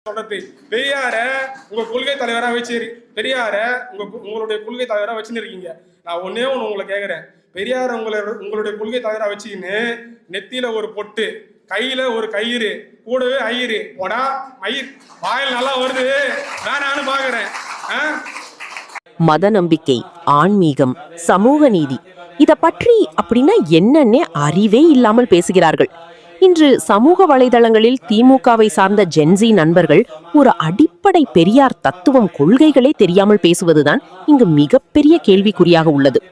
சொல்றது பெரியார உங்க கொள்கை தலைவரா வச்சு பெரியார உங்களுடைய கொள்கை தலைவரா வச்சுன்னு இருக்கீங்க. நான் ஒன்னே ஒண்ணு உங்களை கேக்குறேன். பெரியார உங்களுடைய கொள்கை தலைவரா வச்சுக்கின்னு நெத்தியில ஒரு பொட்டு, கையில ஒரு கயிறு, கூடவே ஐயரு போடா மயிர் வாயில் நல்லா வருது நானு பாக்குறேன். மத நம்பிக்கை, ஆன்மீகம், சமூக நீதி இத பற்றி அப்படின்னா என்னன்னே அறிவே இல்லாமல் பேசுகிறார்கள். இன்று சமூக வலைதளங்களில் திமுகவை சார்ந்த ஜென்சி நண்பர்கள் ஒரு அடிப்படை பெரியார் தத்துவம் கொள்கைகளே தெரியாமல் பேசுவதுதான் இங்கு மிகப்பெரிய கேள்விக்குறியாக உள்ளது.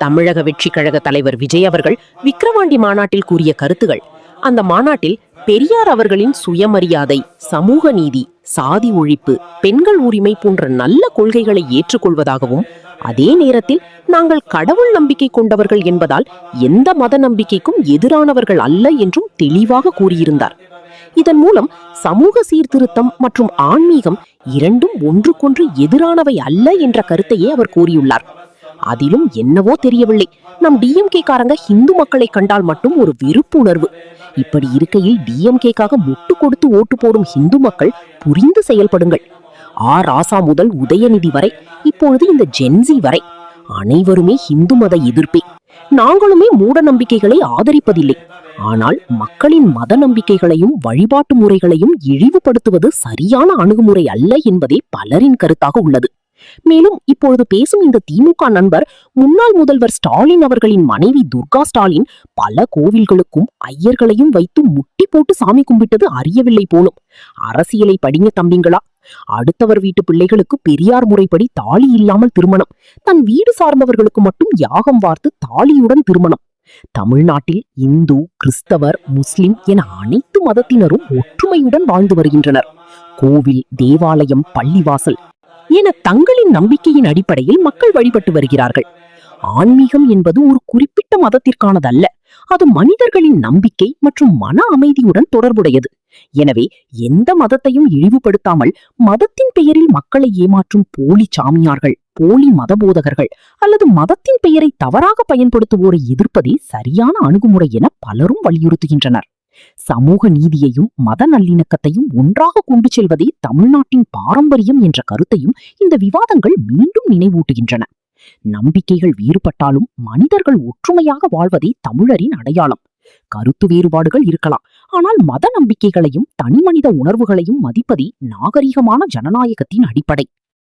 தமிழக வெற்றி கழக தலைவர் விஜய் அவர்கள் விக்கிரவாண்டி மாநாட்டில் கூறிய கருத்துகள், அந்த மாநாட்டில் பெரியார் அவர்களின் சுயமரியாதை, சமூக நீதி, சாதி ஒழிப்பு, பெண்கள் உரிமை போன்ற நல்ல கொள்கைகளை ஏற்றுக்கொள்வதாகவும், அதே நேரத்தில் நாங்கள் கடவுள் நம்பிக்கை கொண்டவர்கள் என்பதால் எந்த மத நம்பிக்கைக்கும் எதிரானவர்கள் அல்ல என்றும் தெளிவாக கூறியிருந்தார். இதன் மூலம் சமூக சீர்திருத்தம் மற்றும் ஆன்மீகம் இரண்டும் ஒன்றுக்கொன்று எதிரானவை அல்ல என்ற கருத்தையே அவர் கூறியுள்ளார். அதிலும் என்னவோ தெரியவில்லை, நம் டிஎம்கே காரங்க இந்து மக்களை கண்டால் மட்டும் ஒரு வெறுப்புணர்வு. இப்படி இருக்கையில் டிஎம்கேக்காக முட்டு கொடுத்து ஓட்டு போடும் இந்து மக்கள் புரிந்து செயல்படுங்கள். ராசா முதல் உதயநிதி வரை, இப்பொழுது இந்த ஜென்சி வரை அனைவருமே இந்து மத எதிர்ப்பே. நாங்களுமே மூட நம்பிக்கைகளை ஆதரிப்பதில்லை. ஆனால் மக்களின் மத நம்பிக்கைகளையும் வழிபாட்டு முறைகளையும் இழிவுபடுத்துவது சரியான அணுகுமுறை அல்ல என்பதே பலரின் கருத்தாக உள்ளது. மேலும் இப்பொழுது பேசும் இந்த திமுக நண்பர் முன்னாள் முதல்வர் ஸ்டாலின் அவர்களின் மனைவி துர்கா ஸ்டாலின் பல கோவில்களுக்கும் ஐயர்களையும் வைத்து முட்டி போட்டு சாமி கும்பிட்டது அறியவில்லை போலும். அரசியலை படிங்க தம்பிங்களா. அடுத்தவர் வீட்டு பிள்ளைகளுக்கு பெரியார் முறைப்படி தாலி இல்லாமல் திருமணம், தன் வீடு சார்ந்தவர்களுக்கு மட்டும் யாகம் வார்த்து தாலியுடன் திருமணம். தமிழ்நாட்டில் இந்து, கிறிஸ்தவர், முஸ்லிம் என அனைத்து மதத்தினரும் ஒற்றுமையுடன் வாழ்ந்து வருகின்றனர். கோவில், தேவாலயம், பள்ளிவாசல் என தங்களின் நம்பிக்கையின் அடிப்படையில் மக்கள் வழிபட்டு வருகிறார்கள். ஆன்மீகம் என்பது ஒரு குறிப்பிட்ட மதத்திற்கானதல்ல, அது மனிதர்களின் நம்பிக்கை மற்றும் மன அமைதியுடன் தொடர்புடையது. எனவே எந்த மதத்தையும் இழிவுபடுத்தாமல் மதத்தின் பெயரில் மக்களை ஏமாற்றும் போலி சாமியார்கள், போலி மதபோதகர்கள் அல்லது மதத்தின் பெயரை தவறாக பயன்படுத்துவோரை எதிர்ப்பதே சரியான அணுகுமுறை என பலரும் வலியுறுத்துகின்றனர். சமூக நீதியையும் மத நல்லிணக்கத்தையும் ஒன்றாக கொண்டு செல்வதே தமிழ்நாட்டின் பாரம்பரியம் என்ற கருத்தையும் இந்த விவாதங்கள் மீண்டும் நினைவூட்டுகின்றன. நம்பிக்கைகள் வேறுபட்டாலும் மனிதர்கள் ஒற்றுமையாக வாழ்வதே தமிழரின் அடையாளம். கருத்து வேறுபாடுகள் இருக்கலாம், ஆனால் மத நம்பிக்கைகளையும் தனிமனித உணர்வுகளையும் மதிப்பதே நாகரிகமான ஜனநாயகத்தின் அடிப்படை.